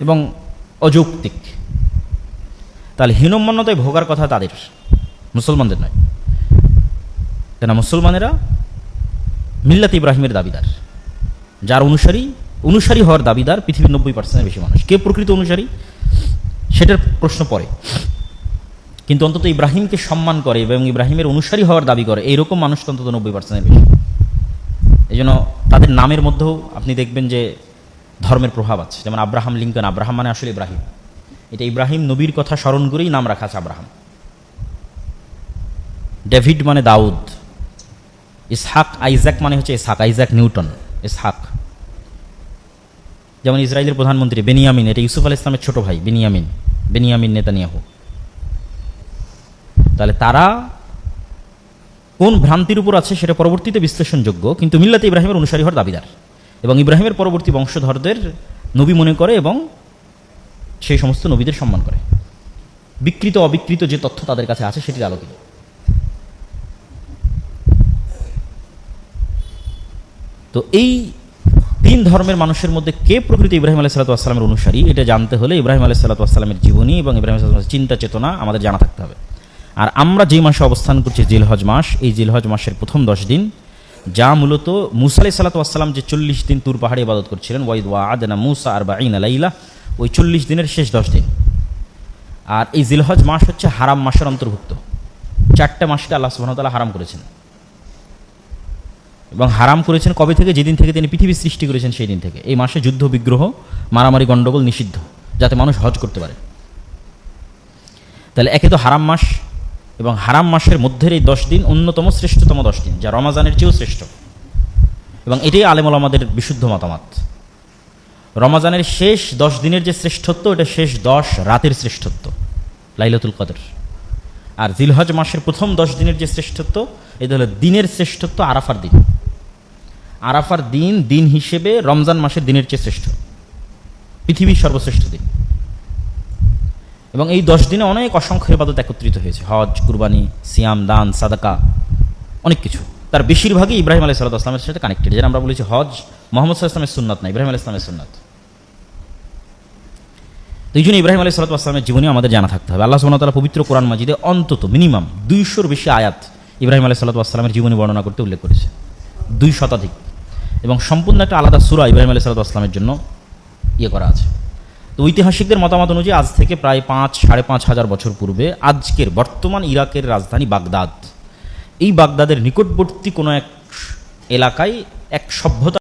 এবং অযৌক্তিক। তাহলে হীনম্মন্যতায় ভোগার কথা তাদের, মুসলমানদের নয়। কেন মুসলমানেরা মিল্লাত ইব্রাহিমের দাবিদার, যার অনুসারী হওয়ার দাবিদার পৃথিবীর 90%-এর বেশি মানুষ। কে প্রকৃত অনুসারী সেটার প্রশ্ন পড়ে, কিন্তু অন্তত ইব্রাহিমকে সম্মান করে এবং ইব্রাহিমের অনুসারী হওয়ার দাবি করে এইরকম মানুষ তো অন্তত 90%-এর বেশি। এই জন্য তাদের নামের মধ্যেও আপনি দেখবেন যে ধর্মের প্রভাব আছে। যেমন আব্রাহাম লিঙ্কন, আব্রাহাম মানে আসলে ইব্রাহিম, এটা ইব্রাহিম নবীর কথা স্মরণ করেই নাম রাখা আছে আব্রাহাম। ডেভিড মানে দাউদ, ইসহাক আইজাক মানে হচ্ছে ইসহাক, আইজাক নিউটন, ইসহাক। যেমন ইসরায়েলের প্রধানমন্ত্রী বেনিয়ামিন, এটা ইউসুফ আলাইহিস সালামের ছোট ভাই বেনিয়ামিন নেতানিয়াহু। তাহলে তারা কোন ভ্রান্তির উপর আছে সেটা পরবর্তীতে বিশ্লেষণযোগ্য, কিন্তু মিল্লাতে ইব্রাহিমের অনুসারী হওয়ার দাবিদার এবং ইব্রাহিমের পরবর্তী বংশধরদের নবী মনে করে এবং সেই সমস্ত নবীদের সম্মান করে। বিকৃত অবিকৃত যে তথ্য তাদের কাছে আছে সেটির আলোকে। তো এই তিন ধর্মের মানুষের মধ্যে কে প্রকৃত ইব্রাহিম আলাইহিস সালাতু ওয়াস সালামের অনুসারী এটা জানতে হলে ইব্রাহিম আলাইহিস সালাতু ওয়াস সালামের জীবনী এবং ইব্রাহিম আলাইহিস সালামের চিন্তা চেতনা আমাদের জানা থাকতে হবে। আর আমরা যেই মাসে অবস্থান করছি জিলহজ মাস, এই জিলহজ মাসের প্রথম 10 দিন, যা মূলত মুসা আলাইহিস সালাতু ওয়াস সালাম যে 40 দিন তুর পাহাড়ে ইবাদত করছিলেন, ওয়াইদ ওয়া'আদনা মুসা 40 লাইলা, ওই 40 দিনের শেষ 10 দিন। আর এই জিলহজ মাস হচ্ছে হারাম মাসের অন্তর্ভুক্ত। 4টে মাসকে আল্লাহ সুবহানাহু ওয়া তাআলা হারাম করেছেন, এবং হারাম করেছেন কবে থেকে? যেদিন থেকে তিনি পৃথিবী সৃষ্টি করেছেন সেই দিন থেকে। এই মাসে যুদ্ধ বিগ্রহ, মারামারি, গণ্ডগোল নিষিদ্ধ, যাতে মানুষ হজ করতে পারে। তাহলে একে তো হারাম মাস, এবং হারাম মাসের মধ্যের এই 10 দিন অন্যতম শ্রেষ্ঠতম 10 দিন, যা রমাজানের চেয়েও শ্রেষ্ঠ। এবং এটাই আলেম ওলামাদের বিশুদ্ধ মতামত। রমাজানের শেষ 10 দিনের যে শ্রেষ্ঠত্ব, এটা শেষ 10 রাতের শ্রেষ্ঠত্ব, লাইলাতুল কদর। আর জিলহজ মাসের প্রথম 10 দিনের যে শ্রেষ্ঠত্ব, এটা হলো দিনের শ্রেষ্ঠত্ব, আরাফার দিন। আরাফার দিন হিসেবে রমজান মাসের দিনের চেয়ে শ্রেষ্ঠ, পৃথিবীর সর্বশ্রেষ্ঠ দিন। এবং এই 10 দিনে অনেক অসংখ্য ইবাদত একত্রিত হয়েছে, হজ, কুরবানি, সিয়াম, দান, সাদাকা, অনেক কিছু। তার বেশিরভাগই ইব্রাহিম আলাইহিস সালাতু ওয়াস সালামের সাথে কানেক্টেড। যেটা আমরা বলেছি হজ মুহাম্মদ সাল্লাল্লাহু আলাইহি ওয়াসাল্লামের সুন্নাত না, ইব্রাহিম আলাইহিস সালামের সুন্নাত। তো এই জন্য ইব্রাহিম আলাইহিস সালাতু ওয়াস সালামের জীবনী আমাদের জানা থাকতে হবে। আল্লাহ সুবহানাহু ওয়া তাআলা পবিত্র কোরআন মাজিদে অন্তত মিনিমাম 200-র বেশি আয়াত ইব্রাহিম আলাইহিস সালাতু ওয়াস সালামের জীবনী বর্ণনা করতে উল্লেখ করেছে, 2 শতাধিক। এবং সম্পূর্ণ একটা আলাদা সূরা ইব্রাহিম আলাইহিস সালাতু ওয়াস সালামের জন্য করা আছে। তো ঐতিহাসিকদের মতামত অনুযায়ী আজ থেকে প্রায় 5-5.5 হাজার বছর পূর্বে আজকের বর্তমান ইরাকের রাজধানী বাগদাদ, এই বাগদাদের নিকটবর্তী কোনো এক এলাকায় এক সভ্যতা